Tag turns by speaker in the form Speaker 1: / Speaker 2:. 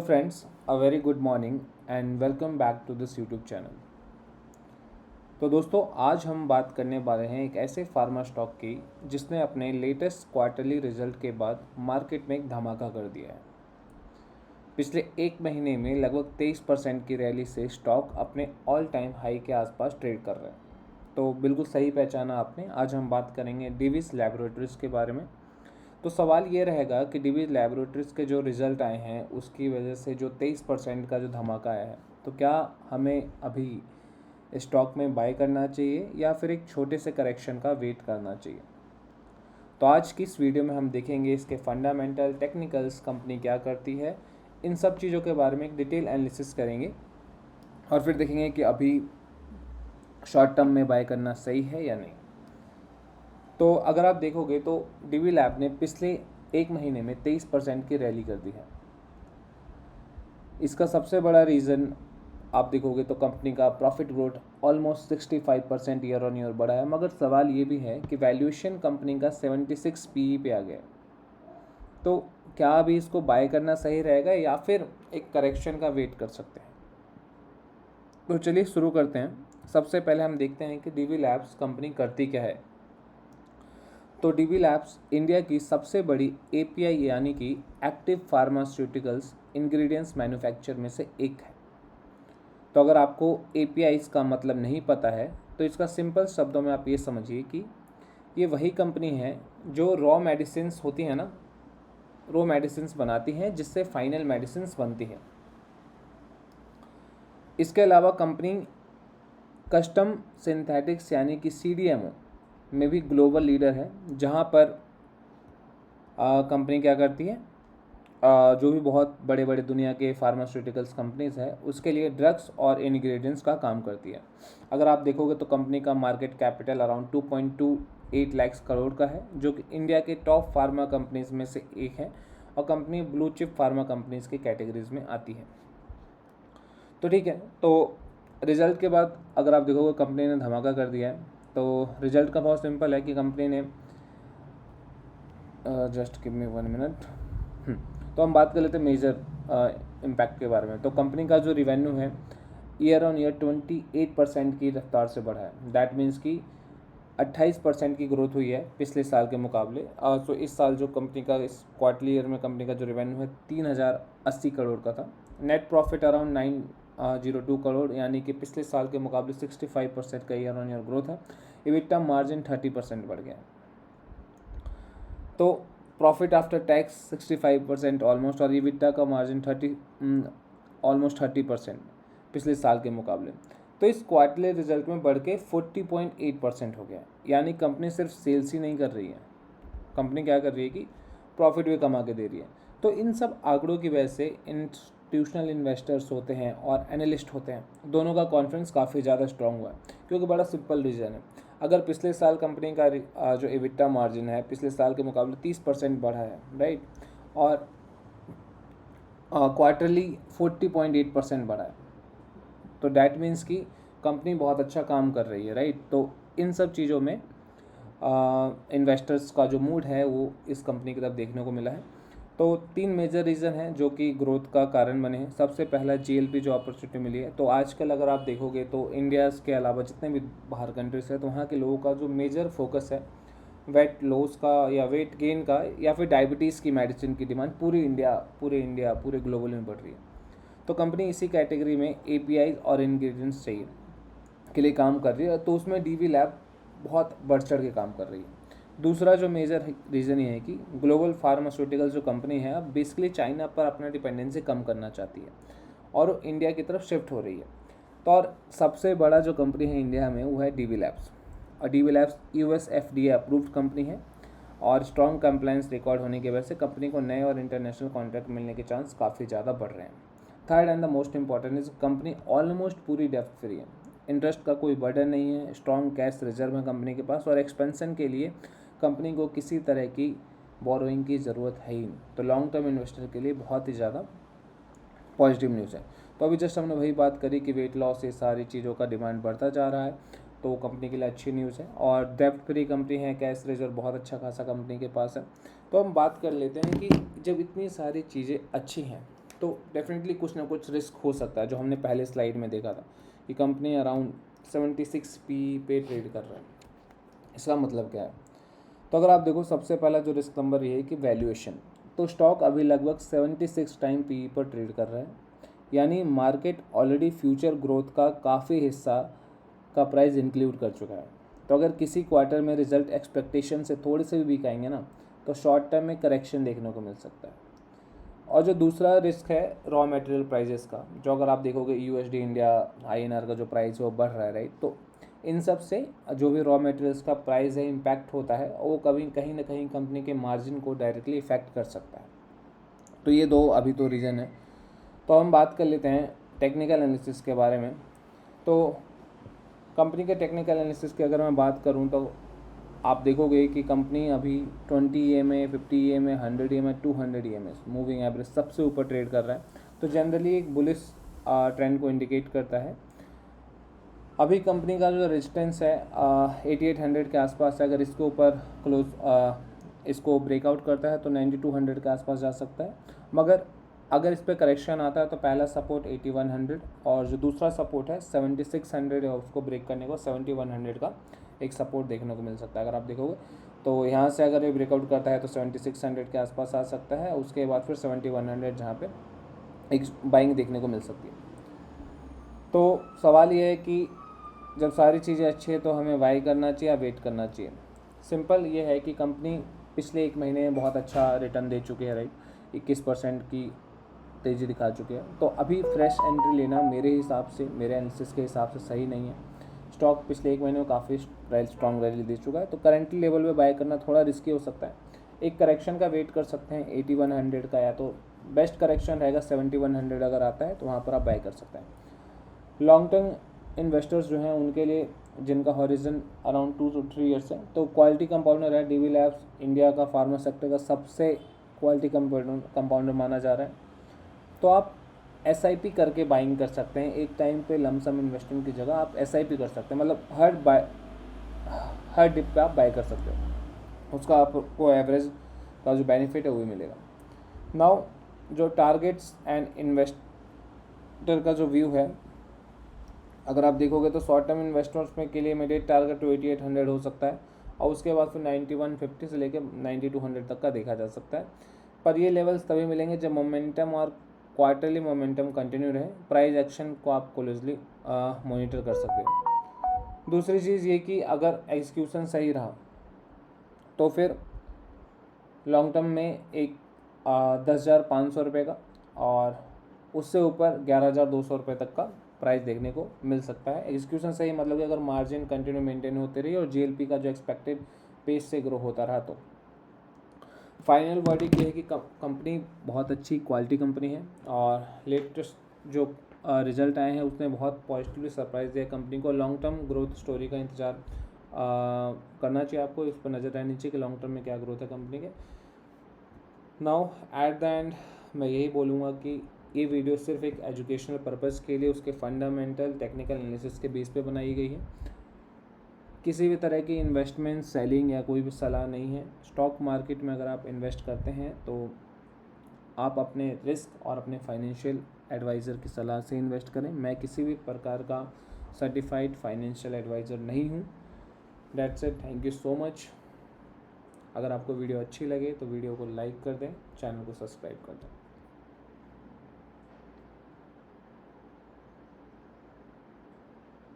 Speaker 1: Friends, a very good morning and welcome back to this YouTube channel. तो दोस्तों, आज हम बात करने वाले हैं एक ऐसे फार्मा स्टॉक की जिसने अपने लेटेस्ट क्वार्टरली रिजल्ट के बाद मार्केट में एक धमाका कर दिया है। पिछले एक महीने में लगभग 23% की रैली से स्टॉक अपने ऑल टाइम हाई के आसपास ट्रेड कर रहे हैं। तो बिल्कुल सही पहचाना आपने। आज हम बात करेंगे डिवीज़ लैबोरेटरीज़ के बारे में। तो सवाल ये रहेगा कि डिवीज़ लैबोरेटरीज़ के जो रिज़ल्ट आए हैं उसकी वजह से जो 23% का जो धमाका आया है, तो क्या हमें अभी स्टॉक में बाय करना चाहिए या फिर एक छोटे से करेक्शन का वेट करना चाहिए। तो आज की इस वीडियो में हम देखेंगे इसके फंडामेंटल, टेक्निकल्स, कंपनी क्या करती है, इन सब चीज़ों के बारे में एक डिटेल एनालिसिस करेंगे और फिर देखेंगे कि अभी शॉर्ट टर्म में बाय करना सही है या नहीं। तो अगर आप देखोगे तो डीवी लैब ने पिछले एक महीने में 23% की रैली कर दी है। इसका सबसे बड़ा रीज़न आप देखोगे तो कंपनी का profit growth almost 65% year on year बढ़ा है, मगर सवाल ये भी है कि वैल्यूएशन कंपनी का 76 पीई पे आ गया है। तो क्या अभी इसको बाय करना सही रहेगा या फिर एक करेक्शन का वेट कर सकते हैं। तो चलिए शुरू करते हैं। सबसे पहले हम देखते हैं कि डीवी लैब्स कंपनी करती क्या है। तो डीवी लैब्स इंडिया की सबसे बड़ी एपीआई यानी कि एक्टिव फार्मास्यूटिकल्स इंग्रेडिएंट्स मैन्युफैक्चर में से एक है। तो अगर आपको एपीआईज का मतलब नहीं पता है तो इसका सिंपल शब्दों में आप ये समझिए कि ये वही कंपनी है जो रॉ मेडिसिन्स होती हैं ना, रॉ मेडिसिन्स बनाती हैं जिससे फाइनल मेडिसिन्स बनती हैं। इसके अलावा कंपनी कस्टम सिंथेटिक्स यानी कि सीडीएमओ में भी ग्लोबल लीडर है, जहाँ पर कंपनी क्या करती है, जो भी बहुत बड़े बड़े दुनिया के फार्मास्यूटिकल्स कंपनीज है उसके लिए ड्रग्स और इंग्रेडिएंट्स का काम करती है। अगर आप देखोगे तो कंपनी का market capital around 2.28 lakh crore का है, जो कि इंडिया के टॉप फार्मा कंपनीज में से एक है और company blue chip pharma companies की कैटेगरीज में आती है। तो ठीक है, तो रिजल्ट के बाद अगर आप देखोगे कंपनी ने धमाका कर दिया है। तो रिजल्ट का बहुत सिंपल है कि कंपनी ने जस्ट गिव मी 1 मिनट। तो हम बात कर लेते हैं मेजर इम्पैक्ट के बारे में। तो कंपनी का जो रिवेन्यू है ईयर ऑन ईयर 28% की रफ्तार से बढ़ा है। दैट मीन्स कि 28% की ग्रोथ हुई है पिछले साल के मुकाबले। तो इस साल जो कंपनी का इस क्वार्टरली ईयर में कंपनी का जो रेवेन्यू है 3080 करोड़ का था। नेट प्रॉफिट अराउंड 902 करोड़ यानी कि पिछले साल के मुकाबले 65% का ईयर ऑन ईयर ग्रोथ है। इबिटा मार्जिन 30% बढ़ गया। तो प्रॉफिट आफ्टर टैक्स 65% ऑलमोस्ट और इबिटा का मार्जिन ऑलमोस्ट 30% पिछले साल के मुकाबले। तो इस क्वार्टरली रिजल्ट में बढ़ के 40.8% हो गया। यानी कंपनी सिर्फ सेल्स ही नहीं कर रही है, कंपनी क्या कर रही है कि प्रॉफिट भी कमा के दे रही है। तो इन सब आंकड़ों की वजह से इंस्टीट्यूशनल इन्वेस्टर्स होते हैं और एनालिस्ट होते हैं, दोनों का कॉन्फिडेंस काफ़ी ज़्यादा स्ट्रॉन्ग हुआ है। क्योंकि बड़ा सिंपल रीज़न है, अगर पिछले साल कंपनी का जो एबिटा मार्जिन है पिछले साल के मुकाबले 30% बढ़ा है, राइट, और क्वार्टरली 40.8% बढ़ा है, तो डैट मीन्स कि कंपनी बहुत अच्छा काम कर रही है, राइट। तो इन सब चीज़ों में इन्वेस्टर्स का जो मूड है वो इस कंपनी की तरफ देखने को मिला है। तो 3 मेजर रीज़न हैं जो कि ग्रोथ का कारण बने हैं। सबसे पहला जीएलपी जो अपॉर्चुनिटी मिली है। तो आजकल अगर आप देखोगे तो इंडिया के अलावा जितने भी बाहर कंट्रीज है तो वहाँ के लोगों का जो मेजर फोकस है वेट लॉस का या वेट गेन का या फिर डायबिटीज़ की मेडिसिन की डिमांड पूरे इंडिया पूरे ग्लोबल में बढ़ रही है। तो कंपनी इसी कैटेगरी में एपीआई और इंग्रेडिएंट्स चाहिए के लिए काम कर रही है, तो उसमें डीवी लैब बहुत बढ़ चढ़ के काम कर रही है। दूसरा जो मेजर रीज़न ये है कि ग्लोबल फार्मास्यूटिकल जो कंपनी है अब बेसिकली चाइना पर अपना डिपेंडेंसी कम करना चाहती है और वो इंडिया की तरफ शिफ्ट हो रही है। तो और सबसे बड़ा जो कंपनी है इंडिया में वो है डीवी लैब्स, और DV Labs US FDA approved company है और स्ट्रॉन्ग कंप्लायंस रिकॉर्ड होने की वजह से कंपनी को नए और इंटरनेशनल कॉन्ट्रैक्ट मिलने के चांस काफ़ी ज़्यादा बढ़ रहे हैं। Third and the most important is company almost पूरी डेब्ट फ्री है, इंटरेस्ट का कोई बर्डन नहीं है, स्ट्रॉन्ग कैश रिजर्व है कंपनी के पास और एक्सपेंशन के लिए कंपनी को किसी तरह की बोरोइंग की ज़रूरत है ही नहीं। तो लॉन्ग टर्म इन्वेस्टर के लिए बहुत ही ज़्यादा पॉजिटिव न्यूज़ है। तो अभी जस्ट हमने वही बात करी कि वेट लॉस ये सारी चीज़ों का डिमांड बढ़ता जा रहा है, तो कंपनी के लिए अच्छी न्यूज़ है और डेब्ट फ्री कंपनी है, कैश रिजर्व बहुत अच्छा खासा कंपनी के पास है। तो हम बात कर लेते हैं कि जब इतनी सारी चीज़ें अच्छी हैं तो डेफिनेटली कुछ ना कुछ रिस्क हो सकता है, जो हमने पहले स्लाइड में देखा था कि कंपनी अराउंड 76 पी पे ट्रेड कर रहा है। इसका मतलब क्या है? तो अगर आप देखो, सबसे पहला जो रिस्क नंबर ये है कि वैल्यूएशन। तो स्टॉक अभी लगभग 76 टाइम पी पर ट्रेड कर रहा है, यानी मार्केट ऑलरेडी फ्यूचर ग्रोथ का काफ़ी हिस्सा का प्राइस इंक्लूड कर चुका है। तो अगर किसी क्वार्टर में रिजल्ट एक्सपेक्टेशन से थोड़े से भी वीक आएंगे ना, तो शॉर्ट टर्म में करेक्शन देखने को मिल सकता है। और जो दूसरा रिस्क है रॉ मटेरियल प्राइजेस का, जो अगर आप देखोगे यूएसडी इंडिया आईएनआर का जो प्राइस है वो बढ़ रहा है, राइट। तो इन सब से जो भी रॉ मटेरियल्स का प्राइस है इम्पैक्ट होता है, वो कभी कहीं ना कहीं कंपनी के मार्जिन को डायरेक्टली इफेक्ट कर सकता है। तो ये दो अभी तो रीज़न है। तो हम बात कर लेते हैं टेक्निकल एनालिसिस के बारे में। तो कंपनी के टेक्निकल एनालिसिस की अगर मैं बात करूं, तो आप देखोगे कि कंपनी अभी 20 EMA, 50 EMA, 100 EMA, 200 EMA moving average सबसे ऊपर ट्रेड कर रहा है। तो जनरली एक बुलिश ट्रेंड को इंडिकेट करता है। अभी कंपनी का जो रेजिस्टेंस है 8800 के आसपास है। अगर इसके ऊपर इसको ब्रेकआउट करता है तो 9200 के आसपास जा सकता है। मगर अगर इस पर करेक्शन आता है तो पहला सपोर्ट 8100 और जो दूसरा सपोर्ट है 7600 है, उसको ब्रेक करने को 7100 का एक सपोर्ट देखने को मिल सकता है। अगर आप देखोगे तो यहाँ से अगर ये ब्रेकआउट करता है तो 7600 के आसपास आ सकता है, उसके बाद फिर 7100 जहाँ पे एक बाइंग देखने को मिल सकती है। तो सवाल ये है कि जब सारी चीज़ें अच्छी है तो हमें बाई करना चाहिए या वेट करना चाहिए। सिंपल ये है कि कंपनी पिछले एक महीने में बहुत अच्छा रिटर्न दे चुकी है, राइट। 21% की तेज़ी दिखा चुके हैं। तो अभी फ्रेश एंट्री लेना मेरे हिसाब से, मेरे एनालिसिस के हिसाब से सही नहीं है। स्टॉक पिछले एक महीने में काफ़ी स्ट्रॉन्ग रैली दे चुका है, तो करेंटली लेवल पे बाय करना थोड़ा रिस्की हो सकता है। एक करेक्शन का वेट कर सकते हैं 8100 का, या तो बेस्ट करेक्शन रहेगा 7100 अगर आता है तो वहाँ पर आप बाय कर सकते हैं। लॉन्ग टर्म इन्वेस्टर्स जो हैं उनके लिए, जिनका हॉरिजन अराउंड 2 to 3 ईयर्स है, तो क्वालिटी कंपाउंडर है डीवी लैब्स, इंडिया का फार्मा सेक्टर का सबसे क्वालिटी कंपाउंडर माना जा रहा है। तो आप SIP करके बाइंग कर सकते हैं। एक टाइम पे लमसम इन्वेस्टमेंट की जगह आप SIP कर सकते हैं, मतलब हर डिप पे आप बाय कर सकते हो, उसका आपको एवरेज का जो बेनिफिट है वो भी मिलेगा। नाउ जो टारगेट्स एंड इन्वेस्टर का जो व्यू है, अगर आप देखोगे तो शॉर्ट टर्म इन्वेस्टर्स में के लिए इमीडिएट टारगेट 8800 हो सकता है, और उसके बाद फिर 9150 से लेकर 9200 तक का देखा जा सकता है। पर ये लेवल्स तभी मिलेंगे जब मोमेंटम और क्वार्टरली मोमेंटम कंटिन्यू रहे। प्राइस एक्शन को आप क्लोजली मॉनिटर कर सकते हो। दूसरी चीज़ ये कि अगर एग्जीक्यूशन सही रहा तो फिर लॉन्ग टर्म में एक 10,500 रुपये का और उससे ऊपर 11,200 रुपये तक का प्राइस देखने को मिल सकता है। एग्जीक्यूशन सही मतलब कि अगर मार्जिन कंटिन्यू मेंटेन होते रही और GLP का जो एक्सपेक्टेड पेस से ग्रो होता रहा। तो फाइनल वर्डिक्ट ये है कि कंपनी बहुत अच्छी क्वालिटी कंपनी है, और लेटेस्ट जो रिजल्ट आए हैं उसने बहुत पॉजिटिवली सरप्राइज दिया कंपनी को। लॉन्ग टर्म ग्रोथ स्टोरी का इंतजार करना चाहिए आपको, इस पर नज़र रहनी चाहिए कि लॉन्ग टर्म में क्या ग्रोथ है कंपनी के। नाउ एट द एंड मैं यही बोलूँगा कि ये वीडियो सिर्फ एक एजुकेशनल पर्पज़ के लिए उसके फंडामेंटल टेक्निकल एनालिसिस के बेस पे बनाई गई है। किसी भी तरह की इन्वेस्टमेंट, सेलिंग या कोई भी सलाह नहीं है। स्टॉक मार्केट में अगर आप इन्वेस्ट करते हैं तो आप अपने रिस्क और अपने फाइनेंशियल एडवाइज़र की सलाह से इन्वेस्ट करें। मैं किसी भी प्रकार का सर्टिफाइड फाइनेंशियल एडवाइज़र नहीं हूँ। That's it, thank you so much. अगर आपको वीडियो अच्छी लगे तो वीडियो को लाइक कर दें, चैनल को सब्सक्राइब कर दें।